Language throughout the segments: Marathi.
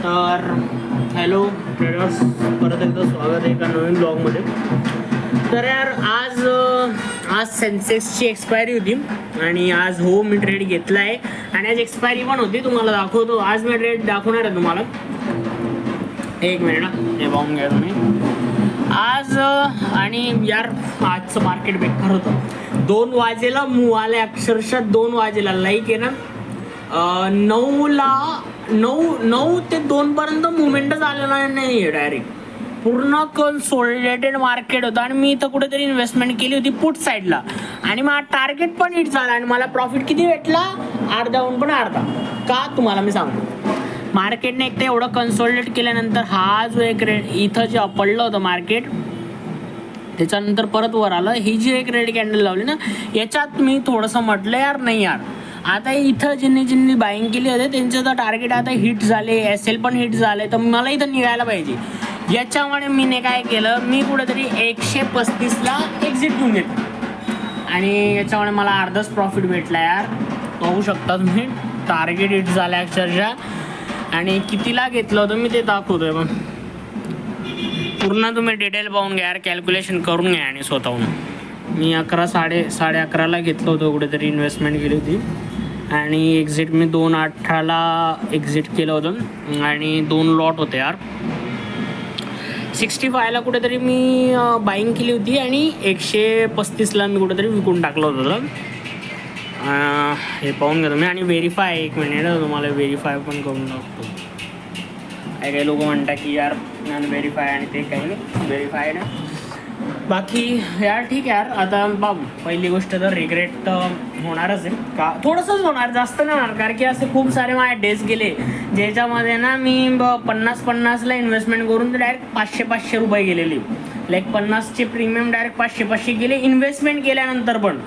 तर हॅलो ट्रेडर्स, परत एकदा स्वागत आहे एका नवीन ब्लॉगमध्ये. तर यार आज सेन्सेक्सची एक्सपायरी होती आणि आज मी ट्रेड घेतला आहे आणि आज एक्सपायरी पण होती. तुम्हाला दाखवतो, आज मी ट्रेड दाखवणार आहे तुम्हाला. एक मिनिट हे पाहून घ्या तुम्ही आज. आणि यार आजचं मार्केट बेकार होतं. 2 वाजेला मूव आले, अक्षरशः 2 वाजेला. लाईक आहे ना 9 ते 2 पर्यंत मुवमेंटच आलेला नाही. डायरेक्ट पूर्ण कन्सोलिडेटेड मार्केट होतं आणि मी इथं कुठेतरी इन्व्हेस्टमेंट केली होती पुट साईडला आणि माझा टार्गेट पण हिट झाला आणि मला प्रॉफिट किती भेटला, अर्धाहून पण अर्धा. का तुम्हाला मी सांगतो, मार्केटने एक तर एवढं कन्सोलिडेट केल्यानंतर हा जो एक रेड इथं जे पडलं होतं मार्केट, त्याच्यानंतर परत वर आलं. ही जी एक रेड कॅन्डल लावली ना, याच्यात मी थोडंसं म्हटलं यार नाही यार, आता इथं ज्यांनी बाईंग केली होते त्यांचं तर टार्गेट आता हिट झाले, SL पण हिट झाले, तर मला इथं निघायला पाहिजे. याच्यामुळे मी काय केलं, मी कुठेतरी 135ला एक्झिट घेऊन घेतलं आणि याच्यामुळे मला अर्धाच प्रॉफिट भेटला. यार पाहू शकता तुम्ही, टार्गेट हिट झालं अक्षरशः. आणि कितीला घेतलं होतं मी ते दाखवतोय. मग पूर्ण तुम्ही डिटेल पाहून घ्या यार, कॅल्क्युलेशन करून घ्या आणि स्वतःहून. मी 11:30ला घेतलं होतं, कुठेतरी इन्व्हेस्टमेंट केली होती आणि एक्झिट मी 2:18ला एक्झिट केलं होतं आणि 2 लॉट होते यार. 65ला कुठेतरी मी बाईंग केली होती आणि 135ला मी कुठेतरी विकून टाकलं होतं. हे पाहून घ्या तुम्ही. आणि व्हेरीफाय, एक मिनिट तुम्हाला व्हेरीफाय पण करून टाकतो. काही लोक म्हणतात की यार व्हेरीफाय आणि ते काही नाही व्हेरीफाय ना. बाकी यार ठीक आहे यार. आता बाबू पहिली गोष्ट तर रिग्रेट होणारच आहे का, थोडंसंच होणार, जास्त नाही होणार. कारण की असे खूप सारे माझे डेज गेले ज्याच्यामध्ये ना मी 50-50ला इन्व्हेस्टमेंट करून डायरेक्ट 500-500 रुपये गेलेली. लाईक 50चे प्रीमियम डायरेक्ट 500-500 गेले इन्व्हेस्टमेंट केल्यानंतर पण.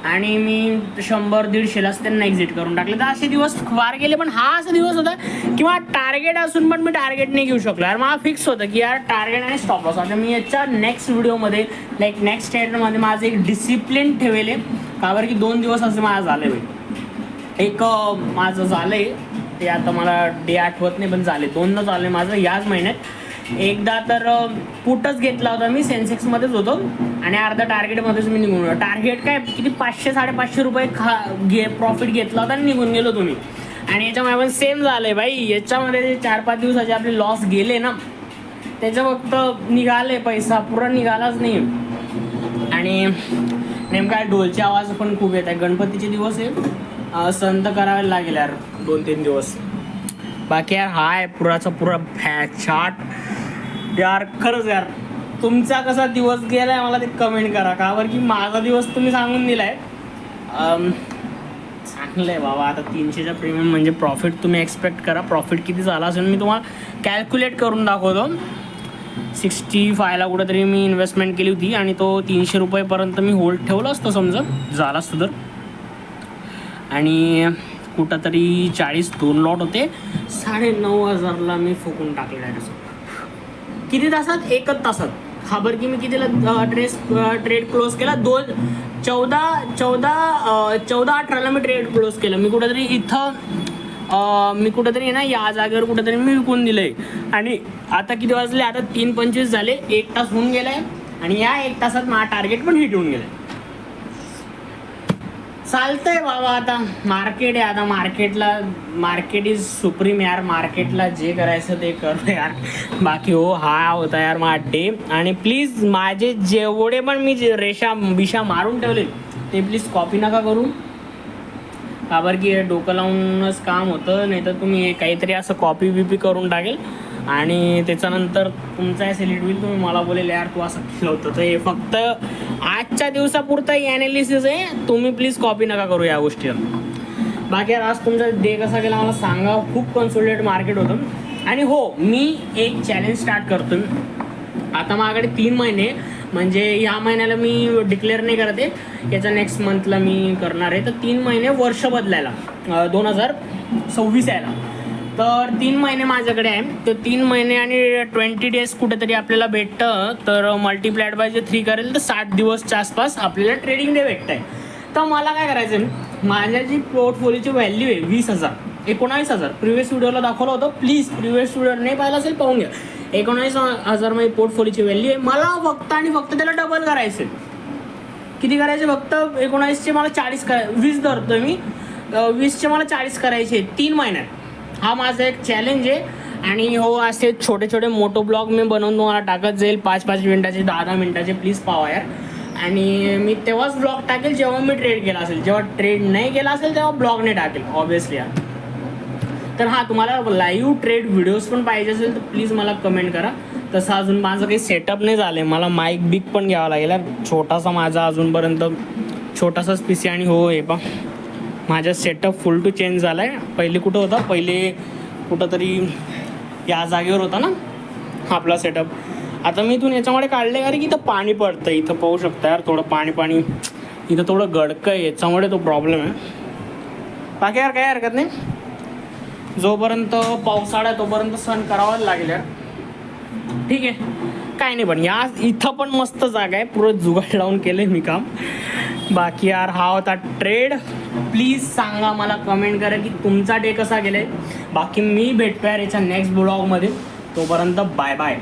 आणि मी 100-150लाच त्यांना एक्झिट करून टाकले. तर असे दिवस फार गेले. पण हा असा दिवस होता किंवा टार्गेट असून पण मी टार्गेट नाही घेऊ शकलो. यार मला फिक्स होतं की यार टार्गेट आणि स्टॉप लॉस. आता मी याच्या नेक्स्ट व्हिडिओमध्ये लाईक नेक्स्ट स्टेटमध्ये माझं एक डिसिप्लिन ठेवेल आहे. का बरं की 2 दिवस असे माझं झाले भाई. एक माझं झालं आहे ते, आता मला डे आठवत नाही पण झाले 2दा झाले माझं याच महिन्यात. एकदा तर पुटच घेतला होता मी, सेन्सेक्समध्येच होतो आणि अर्धा टार्गेटमध्येच मी निघून गेलो. टार्गेट काय किती 500-550 रुपये प्रॉफिट घेतला होता आणि निघून गेलो तुम्ही. आणि याच्यामध्ये पण सेम झालं आहे भाई. याच्यामध्ये 4-5 दिवसाचे आपले लॉस गेले ना, त्याचं फक्त निघाले पैसा, पुरा निघालाच नाही. आणि नेमका ढोलचे आवाज पण खूप येत आहे. गणपतीचे दिवस आहे, संत करावे लागेल यार 2-3 दिवस. बाकी यार हा आहे पुराचा पुरा चार्ट. यार खरंच यार तुमचा कसा दिवस गेलाय मला ते कमेंट करा. का बरं की माझा दिवस तुम्ही सांगून दिलाय. चांगलं आहे बाबा. आता 300च्या प्रीमियम म्हणजे प्रॉफिट तुम्ही एक्सपेक्ट करा. प्रॉफिट किती झाला असेल मी तुम्हाला कॅल्क्युलेट करून दाखवतो. 65ला कुठेतरी मी इन्व्हेस्टमेंट केली होती आणि तो 300 रुपयेपर्यंत मी होल्ड ठेवलं असतं समजा, झालं असतं तर. आणि कुठंतरी 2 लॉट होते, 9,500ला मी फुकून टाकले डायरेक्ट. किती तासात? 1 तासात. हा बरं की मी कितीला ट्रेड क्लोज केला, 14-18ला मी ट्रेड क्लोज केलं. मी कुठेतरी इथं मी कुठेतरी ना या जागेवर कुठेतरी मी विकून दिलं आहे. आणि आता किती वाजले, आता 3:25 झाले, 1 तास होऊन गेला आहे आणि या 1 तासात माझा टार्गेट पण हिट होऊन गेलं आहे. चालतंय बाबा. आता मार्केट आहे, आता मार्केट इज सुप्रीम यार. मार्केटला जे करायचं ते कर यार. बाकी हा होता यार माझा डे. आणि प्लीज माझे जेवढे पण मी रेषा मारून ठेवले ते प्लीज कॉपी नका करू. का बरं की डोकं लावूनच काम होतं, नाही तर तुम्ही काहीतरी असं कॉपी करून टाकेल आणि त्याच्यानंतर तुमचा ॲसिलिट होईल. तुम्ही मला बोलेल यार तू असं केलं होतं. तर हे फक्त आजच्या दिवसापुरतं ॲनालिसिस आहे, तुम्ही प्लीज कॉपी नका करू या गोष्टीवर. बाकी यार आज तुमचा डे कसा गेला मला सांगा. खूप कन्सोलिडेटेड मार्केट होतं. आणि मी एक चॅलेंज स्टार्ट करतो. आता माझ्याकडे 3 महिने, म्हणजे ह्या महिन्याला मी डिक्लेअर नाही करत आहे, याच्या नेक्स्ट मंथला मी करणार आहे. तर 3 महिने वर्ष बदलायला 2026 यायला. तर 3 महिने माझ्याकडे आहे. तर 3 महिने आणि 20 डेज कुठेतरी आपल्याला भेटतं. तर मल्टिप्लाइड बाय जे 3 करेल तर 60 दिवसच्या आसपास आपल्याला ट्रेडिंग डे भेटत आहे. तर मला काय करायचं आहे, माझ्या जी पोर्टफोलिओची व्हॅल्यू आहे 20,000, 19,000 प्रिव्हियस व्हिडिओला दाखवलं होतं. प्लीज प्रिव्हियस व्हिडिओ नाही पाहिला असेल पाहून घ्या. 19,000 माझी पोर्टफोलिओची व्हॅल्यू आहे. मला फक्त आणि फक्त त्याला डबल करायचे. किती करायचे? फक्त 19चे मला 40 20 धरतोय मी, 20चे मला 40 करायचे 3 महिन्यात. हा माझा एक चॅलेंज आहे. आणि हो, असे छोटे छोटे मोटो ब्लॉग मी बनवून तुम्हाला टाकत जाईल, 5-5 मिनिटाचे, 10-10 मिनिटाचे. प्लीज पाहा यार. आणि मी तेव्हाच ब्लॉग टाकेल जेव्हा मी ट्रेड केला असेल. जेव्हा ट्रेड नाही केला असेल तेव्हा ब्लॉग नाही टाकेल ऑब्विसली यार. तर हां, तुम्हाला लाईव्ह ट्रेड व्हिडिओज पण पाहिजे असेल तर प्लीज मला कमेंट करा. तसं अजून माझं काही सेटअप नाही झालं आहे. मला माईक बिक पण घ्यावा लागेल यार. छोटासा माझा अजूनपर्यंत छोटासाच पी सी. आणि हो, हे पा माझा सेटअप फुल टू चेंज झाला आहे. पहिले कुठं होता? पहिले कुठंतरी या जागेवर होता ना आपला सेटअप. आता मी इथून याच्यामुळे काढले कारण की इथं पाणी पडतं. इथं पाहू शकता यार, थोडं पाणी इथं थोडं गडकं आहे, याच्यामुळे तो प्रॉब्लेम आहे. बाकी यार काही हरकत नाही. जोपर्यंत पावसाळा आहे तोपर्यंत सण करावाच लागेल यार. ठीक आहे, काही नाही. पण या इथं पण मस्त जागा आहे, पुरं जुगाड लावून केलं मी काम. बाकी यार हा होता ट्रेड. प्लीज सांगा मला, कमेंट करा की तुमचा डे कसा गेला आहे. बाकी मी भेटतो यार याच्या नेक्स्ट ब्लॉगमध्ये. तोपर्यंत बाय बाय.